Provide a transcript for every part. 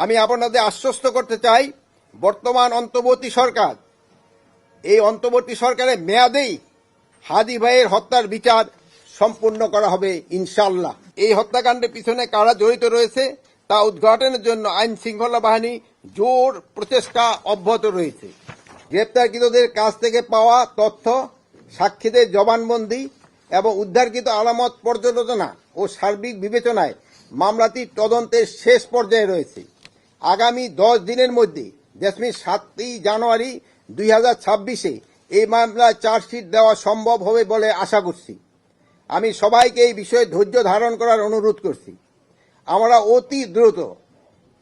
আমি আপনাদের আশ্বস্ত করতে চাই, বর্তমান অন্তর্বর্তী সরকার, এই অন্তর্বর্তী সরকারের মেয়াদেই হাদি ভাইয়ের হত্যার বিচার সম্পূর্ণ করা হবে ইনশাআল্লাহ। এই হত্যাকাণ্ডের পিছনে কারা জড়িত রয়েছে তা উদ্ঘাটনের জন্য আইন শৃঙ্খলা বাহিনী জোর প্রচেষ্টা অব্যাহত রয়েছে। গ্রেপ্তারকৃতদের কাছ থেকে পাওয়া তথ্য, সাক্ষীদের জবানবন্দি এবং উদ্ধারকৃত আলামত পর্যালোচনা ও সার্বিক বিবেচনায় মামলাটি তদন্তের শেষ পর্যায়ে রয়েছে। আগামী 10 দিনের মধ্যে 7ই জানুয়ারি 2026 এই মামলায় চার্জশিট দেওয়া সম্ভব হবে বলে আশা করছি। আমি সবাইকে এই বিষয়ে ধৈর্য ধারণ করার অনুরোধ করছি। আমরা অতি দ্রুত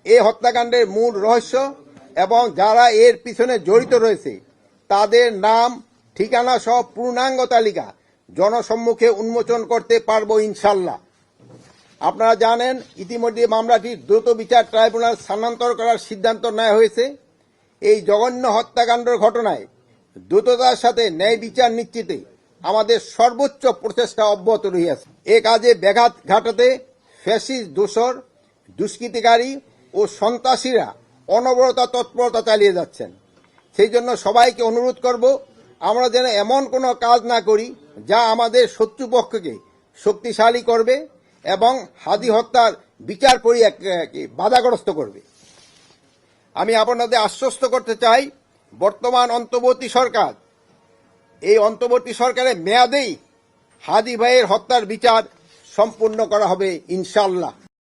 এই হত্যাকাণ্ডের মূল রহস্য এবং যারা এর পিছনে জড়িত রয়েছে তাদের নাম, ঠিকানা সহ পূর্ণাঙ্গ তালিকা জনসম্মুখে উন্মোচন করতে পারব ইনশাল্লাহ। আপনারা জানেন, ইতিমধ্যে মামলাটি দ্রুত বিচার ট্রাইব্যুনাল স্থানান্তর করার সিদ্ধান্ত নেওয়া হয়েছে। এই জঘন্য হত্যাকাণ্ডের ঘটনায় দ্রুততার সাথে ন্যায় বিচার নিশ্চিতে আমাদের সর্বোচ্চ প্রচেষ্টা অব্যাহত রহিয়াছে। এ কাজে ব্যাঘাত ঘটাতে ফ্যাসিস্ট দোসর, দুষ্কৃতিকারী ও সন্ত্রাসীরা অনবরত তৎপরতা চালিয়ে যাচ্ছেন। সেই জন্য সবাইকে অনুরোধ করব, আমরা যেন এমন কোনো কাজ না করি যা আমাদের শত্রুপক্ষকে শক্তিশালী করবে এবং হাদি হত্যার বিচার প্রক্রিয়াকে বাধাগ্রস্ত করবে। আমি আপনাদের আশ্বস্ত করতে চাই, বর্তমান অন্তর্বর্তী সরকার, এই অন্তর্বর্তী সরকারের মেয়াদেই হাদি ভাইয়ের হত্যার বিচার সম্পূর্ণ করা হবে ইনশাআল্লাহ।